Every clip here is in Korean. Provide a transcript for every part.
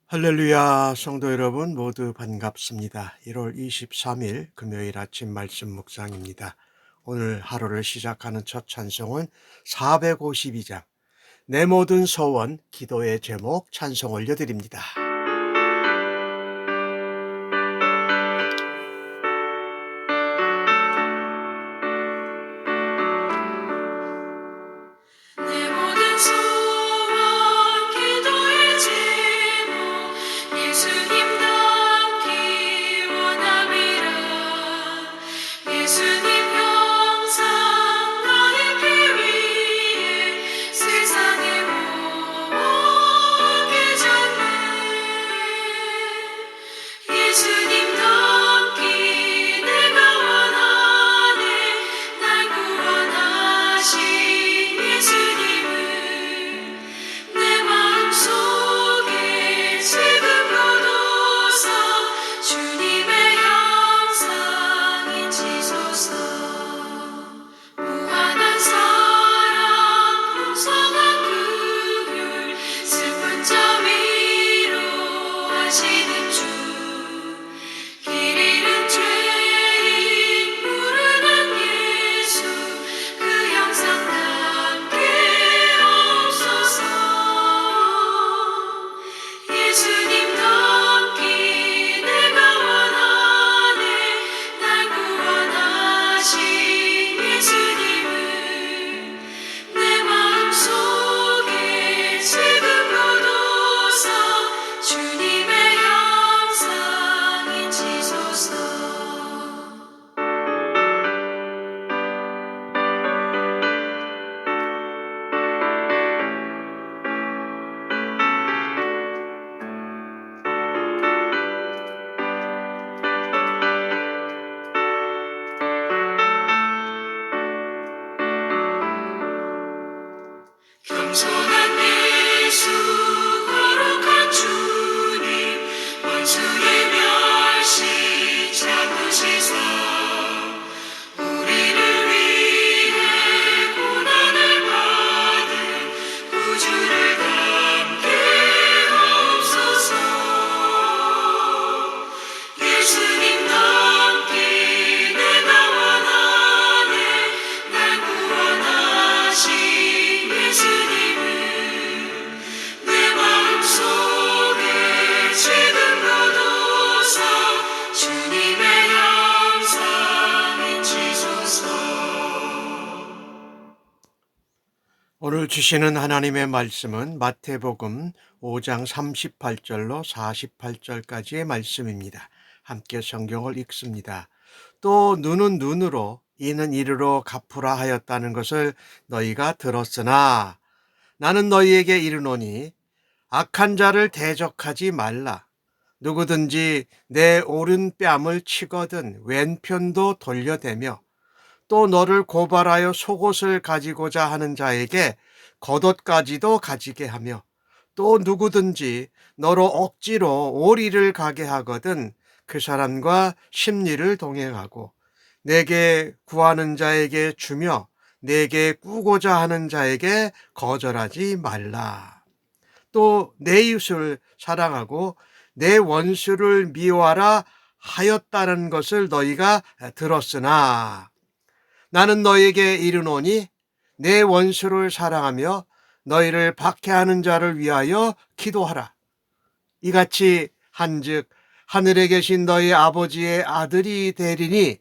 할렐루야, 성도 여러분 모두 반갑습니다. 1월 23일 금요일 아침 말씀 묵상입니다. 오늘 하루를 시작하는 첫 찬송은 452장 내 모든 소원 기도의 제목 찬송 올려드립니다. 내 모든 소원 기도의 제목 예수님 닮기 원함이라. 예수님 형상 나의 피 위에 세상의 모험이 전에 예수님 닮기 내가 원하네. 날 구원하신 예수님을 내 마음속에 지금 거둬서 주님의 형상이 지소서. 무한한 사랑 풍성한 긍휼 슬픈 자 위로하시는 주. 길 잃은 죄인 부르는 예수 그 형상 담게 없소서. 예수님 닮기 내가 원하네. 날 구원하신 예수님을 내 마음속에 지금 거둬서 주님의 형상이 지소서. 겸손한 예수 거룩한 주님 원수의 멸시 참으시사 우리를 위해 고난을 받은 구주를 담게 하옵소서. 예수님 닮기 내가 원하네. 날 구원하신 예수님을 내 마음속에 지금 거둬서 주님의 형상이 지소서. 오늘 주시는 하나님의 말씀은 마태복음 5장 38절로 48절까지의 말씀입니다. 함께 성경을 읽습니다. 또 눈은 눈으로 이는 이르러 갚으라 하였다는 것을 너희가 들었으나 나는 너희에게 이르노니 악한 자를 대적하지 말라. 누구든지 내 오른뺨을 치거든 왼편도 돌려대며 또 너를 고발하여 속옷을 가지고자 하는 자에게 겉옷까지도 가지게 하며 또 누구든지 너로 억지로 오리를 가게 하거든 그 사람과 십리를 동행하고 내게 구하는 자에게 주며 내게 꾸고자 하는 자에게 거절하지 말라. 또 내 이웃을 사랑하고 내 원수를 미워하라 하였다는 것을 너희가 들었으나 나는 너희에게 이르노니 내 원수를 사랑하며 너희를 박해하는 자를 위하여 기도하라. 이같이 한즉 하늘에 계신 너희 아버지의 아들이 되리니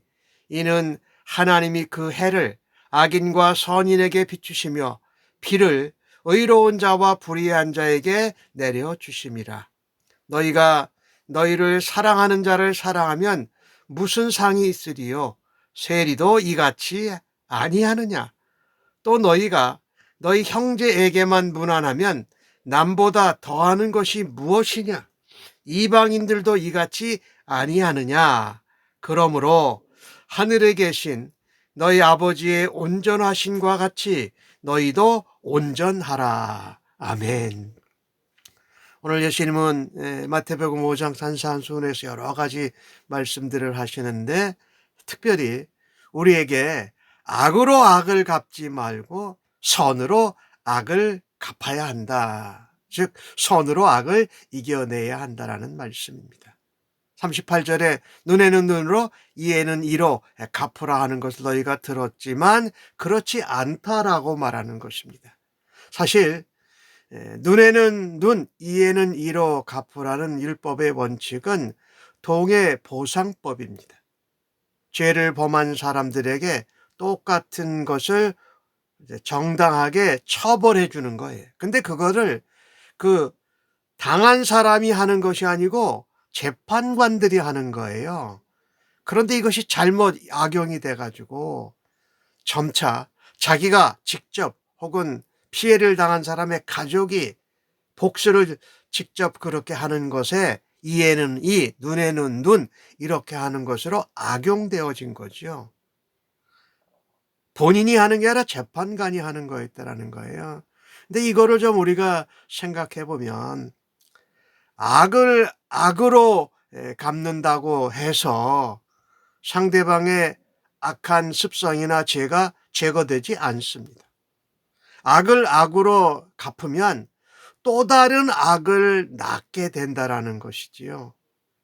이는 하나님이 그 해를 악인과 선인에게 비추시며 비를 의로운 자와 불의한 자에게 내려주심이라. 너희가 너희를 사랑하는 자를 사랑하면 무슨 상이 있으리요? 세리도 이같이 아니하느냐? 또 너희가 너희 형제에게만 무난하면 남보다 더하는 것이 무엇이냐? 이방인들도 이같이 아니하느냐? 그러므로 하늘에 계신 너희 아버지의 온전하심과 같이 너희도 온전하라. 아멘. 오늘 예수님은 마태복음 5장 산상수훈에서 여러 가지 말씀들을 하시는데 특별히 우리에게 악으로 악을 갚지 말고 선으로 악을 갚아야 한다. 즉 선으로 악을 이겨내야 한다라는 말씀입니다. 38절에 눈에는 눈으로 이에는 이로 갚으라 하는 것을 너희가 들었지만 그렇지 않다라고 말하는 것입니다. 사실 눈에는 눈, 이에는 이로 갚으라는 율법의 원칙은 동해 보상법입니다. 죄를 범한 사람들에게 똑같은 것을 정당하게 처벌해 주는 거예요. 근데 그거를 그 당한 사람이 하는 것이 아니고 재판관들이 하는 거예요. 그런데 이것이 잘못 악용이 돼가지고 점차 자기가 직접 혹은 피해를 당한 사람의 가족이 복수를 직접 그렇게 하는 것에 이에는 이, 눈에는 눈 이렇게 하는 것으로 악용되어진 거죠. 본인이 하는 게 아니라 재판관이 하는 거였다라는 거예요. 근데 이거를 좀 우리가 생각해 보면 악을 악으로 갚는다고 해서 상대방의 악한 습성이나 죄가 제거되지 않습니다. 악을 악으로 갚으면 또 다른 악을 낳게 된다라는 것이지요.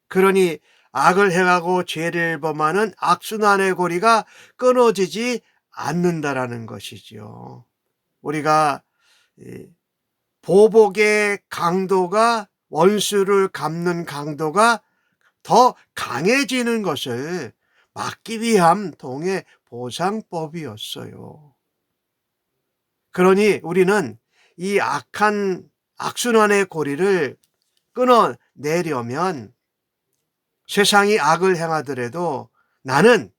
그러니 악을 행하고 죄를 범하는 악순환의 고리가 끊어지지 않는다라는 것이지요. 우리가 보복의 강도가 원수를 갚는 강도가 더 강해지는 것을 막기 위한 동해 보상법이었어요. 그러니 우리는 이 악한 악순환의 고리를 끊어내려면 세상이 악을 행하더라도 나는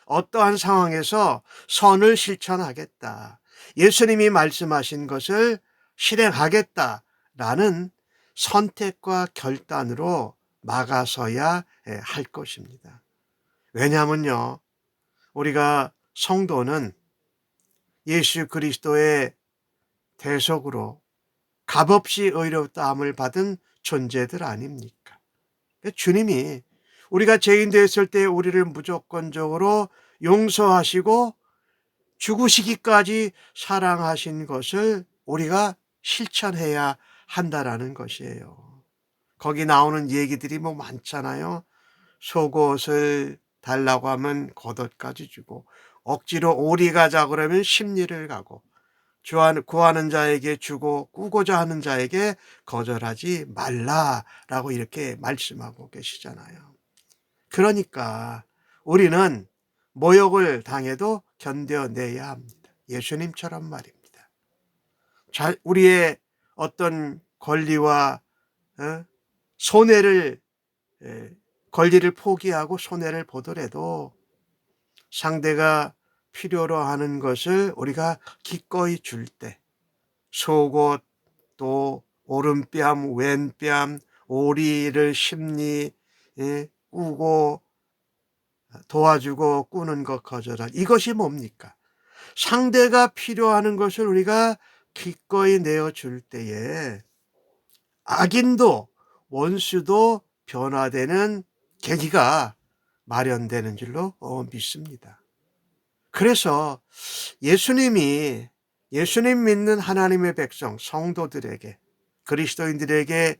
어떠한 상황에서 선을 실천하겠다. 예수님이 말씀하신 것을 실행하겠다라는 선택과 결단으로 막아서야 할 것입니다. 왜냐하면요, 우리가 성도는 예수 그리스도의 대속으로 값없이 의롭다함을 받은 존재들 아닙니까? 주님이 우리가 죄인 되었을 때 우리를 무조건적으로 용서하시고 죽으시기까지 사랑하신 것을 우리가 실천해야 한다라는 것이에요. 거기 나오는 얘기들이 뭐 많잖아요. 속옷을 달라고 하면 겉옷까지 주고 억지로 오리 가자 그러면 십리를 가고 구하는 자에게 주고 꾸고자 하는 자에게 거절하지 말라라고 이렇게 말씀하고 계시잖아요. 그러니까 우리는 모욕을 당해도 견뎌내야 합니다. 예수님처럼 말입니다. 우리의 어떤 권리와 손해를 권리를 포기하고 손해를 보더라도 상대가 필요로 하는 것을 우리가 기꺼이 줄 때 속옷 또 오른뺨 왼뺨 오리를 심리 꾸고 도와주고 꾸는 것 거절한 이것이 뭡니까? 상대가 필요하는 것을 우리가 기꺼이 내어줄 때에 악인도 원수도 변화되는 계기가 마련되는 줄로 믿습니다. 그래서 예수님 믿는 하나님의 백성 성도들에게 그리스도인들에게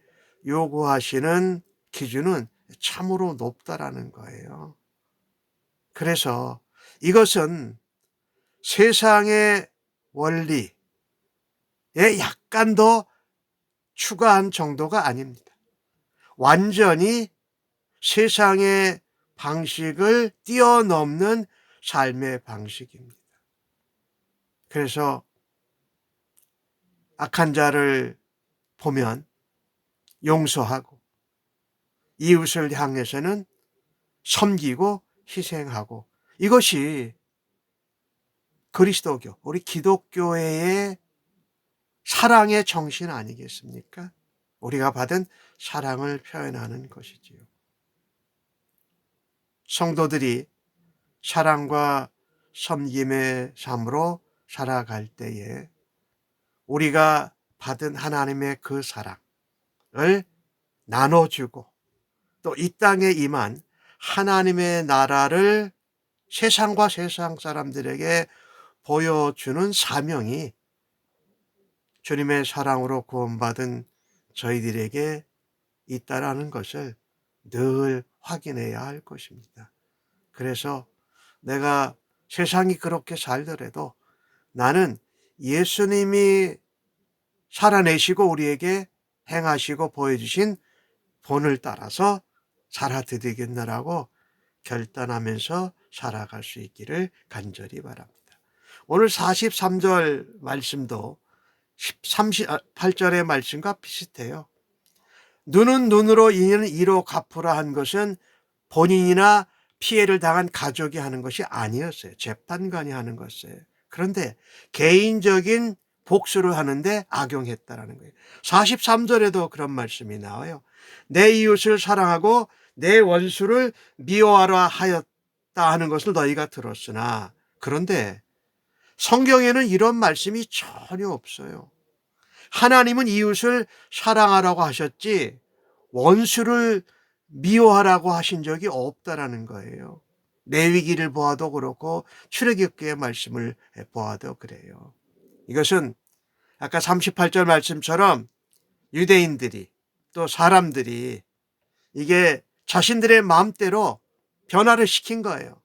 요구하시는 기준은 참으로 높다라는 거예요. 그래서 이것은 세상의 원리에 약간 더 추가한 정도가 아닙니다. 완전히 세상의 방식을 뛰어넘는 삶의 방식입니다. 그래서 악한 자를 보면 용서하고 이웃을 향해서는 섬기고 희생하고 이것이 그리스도교, 우리 기독교회의 사랑의 정신 아니겠습니까? 우리가 받은 사랑을 표현하는 것이지요. 성도들이 사랑과 섬김의 삶으로 살아갈 때에 우리가 받은 하나님의 그 사랑을 나눠주고 또 이 땅에 임한 하나님의 나라를 세상과 세상 사람들에게 보여주는 사명이 주님의 사랑으로 구원받은 저희들에게 있다라는 것을 늘 확인해야 할 것입니다. 그래서 내가 세상이 그렇게 살더라도 나는 예수님이 살아내시고 우리에게 행하시고 보여주신 본을 따라서 살아드리겠노라고 결단하면서 살아갈 수 있기를 간절히 바랍니다. 오늘 43절 말씀도 38절의 말씀과 비슷해요. 눈은 눈으로 이는 이로 갚으라 한 것은 본인이나 피해를 당한 가족이 하는 것이 아니었어요. 재판관이 하는 것이에요. 그런데 개인적인 복수를 하는데 악용했다라는 거예요. 43절에도 그런 말씀이 나와요. 내 이웃을 사랑하고 내 원수를 미워하라 하였다 하는 것을 너희가 들었으나, 그런데 성경에는 이런 말씀이 전혀 없어요. 하나님은 이웃을 사랑하라고 하셨지 원수를 미워하라고 하신 적이 없다라는 거예요. 레위기를 보아도 그렇고 출애굽기의 말씀을 보아도 그래요. 이것은 아까 38절 말씀처럼 유대인들이 또 사람들이 이게 자신들의 마음대로 변화를 시킨 거예요.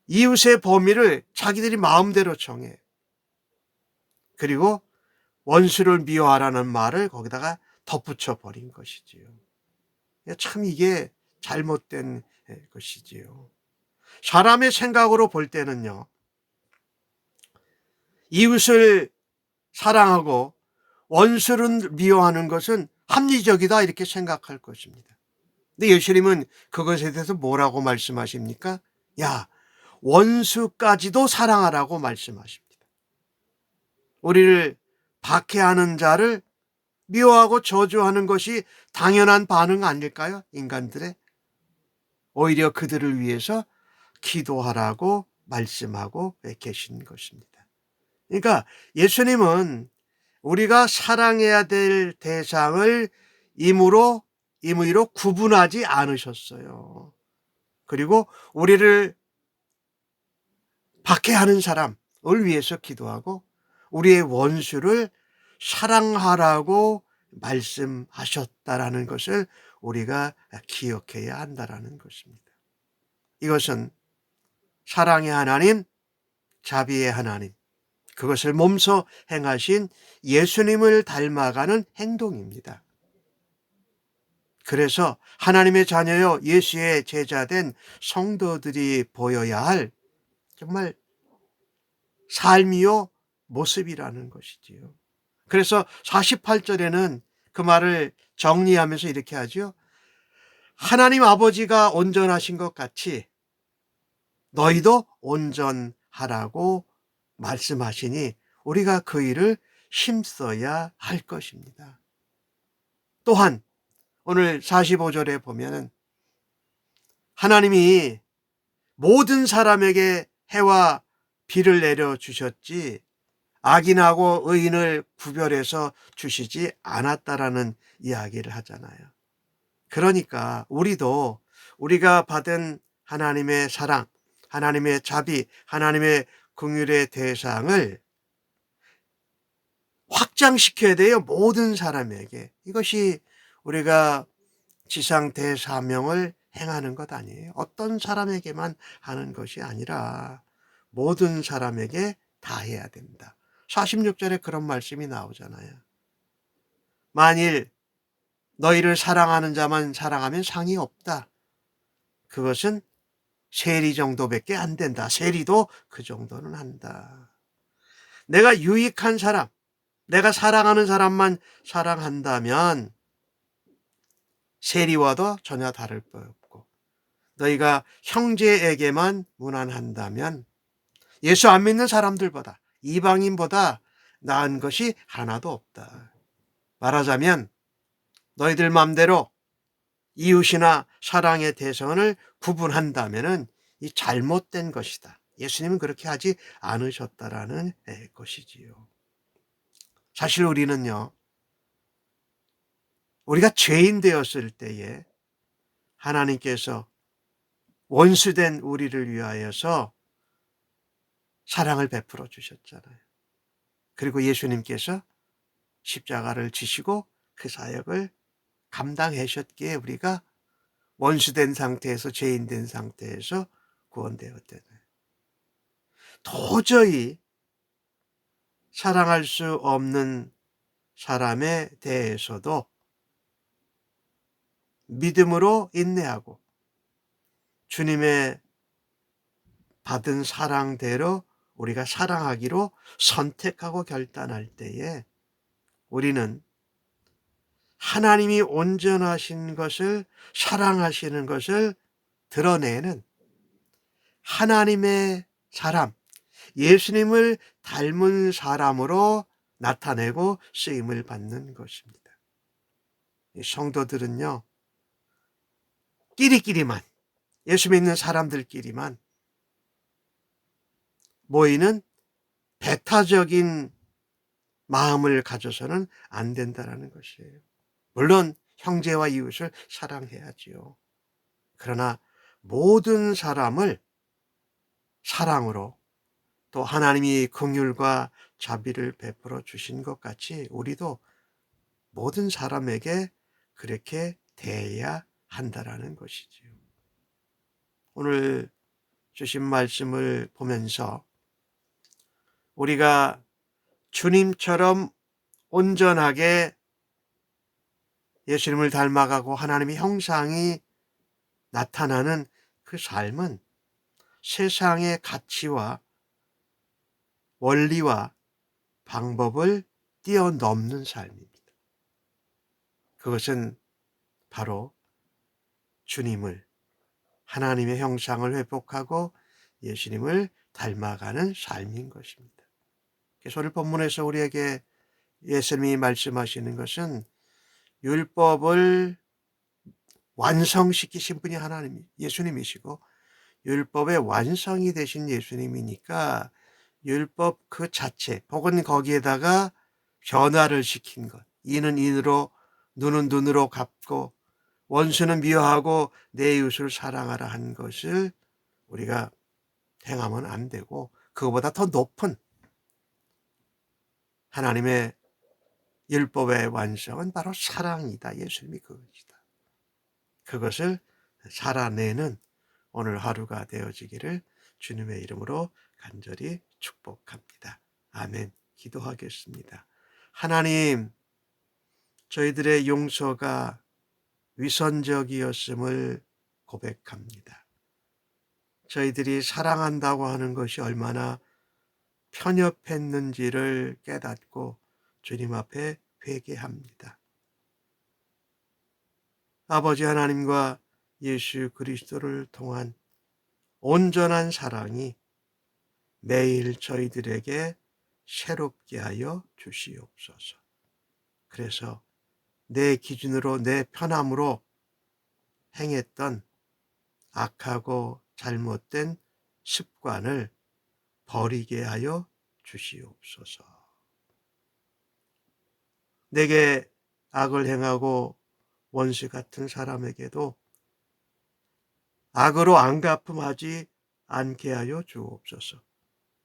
이웃의 범위를 자기들이 마음대로 정해. 그리고 원수를 미워하라는 말을 거기다가 덧붙여 버린 것이지요. 참 이게 잘못된 것이지요. 사람의 생각으로 볼 때는요, 이웃을 사랑하고 원수를 미워하는 것은 합리적이다 이렇게 생각할 것입니다. 근데 예수님은 그것에 대해서 뭐라고 말씀하십니까? 야, 원수까지도 사랑하라고 말씀하십니다. 우리를 박해하는 자를 미워하고 저주하는 것이 당연한 반응 아닐까요? 인간들의. 오히려 그들을 위해서 기도하라고 말씀하고 계신 것입니다. 그러니까 예수님은 우리가 사랑해야 될 대상을 임의로 구분하지 않으셨어요. 그리고 우리를 박해하는 사람을 위해서 기도하고 우리의 원수를 사랑하라고 말씀하셨다라는 것을 우리가 기억해야 한다라는 것입니다. 이것은 사랑의 하나님, 자비의 하나님, 그것을 몸소 행하신 예수님을 닮아가는 행동입니다. 그래서 하나님의 자녀요 예수의 제자된 성도들이 보여야 할 정말 삶이요 모습이라는 것이지요. 그래서 48절에는 그 말을 정리하면서 이렇게 하죠. 하나님 아버지가 온전하신 것 같이 너희도 온전하라고 말씀하시니 우리가 그 일을 힘써야 할 것입니다. 또한 오늘 45절에 보면은 하나님이 모든 사람에게 해와 비를 내려 주셨지 악인하고 의인을 구별해서 주시지 않았다라는 이야기를 하잖아요. 그러니까 우리도 우리가 받은 하나님의 사랑, 하나님의 자비, 하나님의 긍휼의 대상을 확장시켜야 돼요. 모든 사람에게. 이것이 우리가 지상 대사명을 행하는 것 아니에요. 어떤 사람에게만 하는 것이 아니라 모든 사람에게 다 해야 된다. 46절에 그런 말씀이 나오잖아요. 만일 너희를 사랑하는 자만 사랑하면 상이 없다. 그것은 세리 정도밖에 안 된다. 세리도 그 정도는 한다. 내가 유익한 사람, 내가 사랑하는 사람만 사랑한다면 세리와도 전혀 다를 바 없고, 너희가 형제에게만 무난한다면 예수 안 믿는 사람들보다, 이방인보다 나은 것이 하나도 없다. 말하자면 너희들 마음대로 이웃이나 사랑의 대상을 구분한다면 이 잘못된 것이다. 예수님은 그렇게 하지 않으셨다라는 것이지요. 사실 우리는요, 우리가 죄인 되었을 때에 하나님께서 원수된 우리를 위하여서 사랑을 베풀어 주셨잖아요. 그리고 예수님께서 십자가를 지시고 그 사역을 감당하셨기에 우리가 원수된 상태에서, 죄인된 상태에서 구원되었다는, 도저히 사랑할 수 없는 사람에 대해서도 믿음으로 인내하고 주님의 받은 사랑대로 우리가 사랑하기로 선택하고 결단할 때에 우리는 하나님이 온전하신 것을, 사랑하시는 것을 드러내는 하나님의 사람, 예수님을 닮은 사람으로 나타내고 쓰임을 받는 것입니다. 이 성도들은요, 끼리끼리만, 예수 믿는 사람들끼리만 모이는 배타적인 마음을 가져서는 안 된다는 것이에요. 물론 형제와 이웃을 사랑해야지요. 그러나 모든 사람을 사랑으로, 또 하나님이 긍휼과 자비를 베풀어 주신 것 같이 우리도 모든 사람에게 그렇게 대해야 한다라는 것이지요. 오늘 주신 말씀을 보면서 우리가 주님처럼 온전하게 예수님을 닮아가고 하나님의 형상이 나타나는 그 삶은 세상의 가치와 원리와 방법을 뛰어넘는 삶입니다. 그것은 바로 주님을, 하나님의 형상을 회복하고 예수님을 닮아가는 삶인 것입니다. 그래서 오늘 본문에서 우리에게 예수님이 말씀하시는 것은 율법을 완성시키신 분이 하나님, 예수님이시고 율법의 완성이 되신 예수님이니까 율법 그 자체 혹은 거기에다가 변화를 시킨 것, 이는 인으로 눈은 눈으로 갚고 원수는 미워하고 내 이웃을 사랑하라 한 것을 우리가 행하면 안 되고, 그거보다 더 높은 하나님의 율법의 완성은 바로 사랑이다. 예수님이 그것이다. 그것을 살아내는 오늘 하루가 되어지기를 주님의 이름으로 간절히 축복합니다. 아멘. 기도하겠습니다. 하나님, 저희들의 용서가 위선적이었음을 고백합니다. 저희들이 사랑한다고 하는 것이 얼마나 편협했는지를 깨닫고 주님 앞에 회개합니다. 아버지 하나님과 예수 그리스도를 통한 온전한 사랑이 매일 저희들에게 새롭게 하여 주시옵소서. 그래서 내 기준으로, 내 편함으로 행했던 악하고 잘못된 습관을 버리게 하여 주시옵소서. 내게 악을 행하고 원수 같은 사람에게도 악으로 안갚음하지 않게 하여 주옵소서.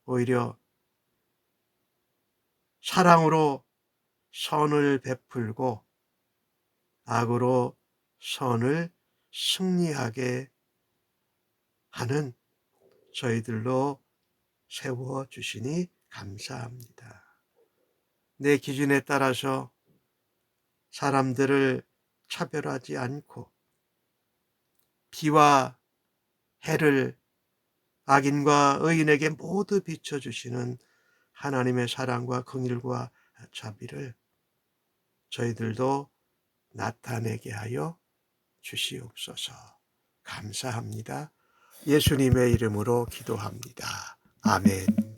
오히려 사랑으로 선을 베풀고 악으로 선을 승리하게 하는 저희들로 세워주시니 감사합니다. 내 기준에 따라서 사람들을 차별하지 않고 비와 해를 악인과 의인에게 모두 비춰주시는 하나님의 사랑과 긍휼과 자비를 저희들도 나타내게 하여 주시옵소서. 감사합니다. 예수님의 이름으로 기도합니다. 아멘.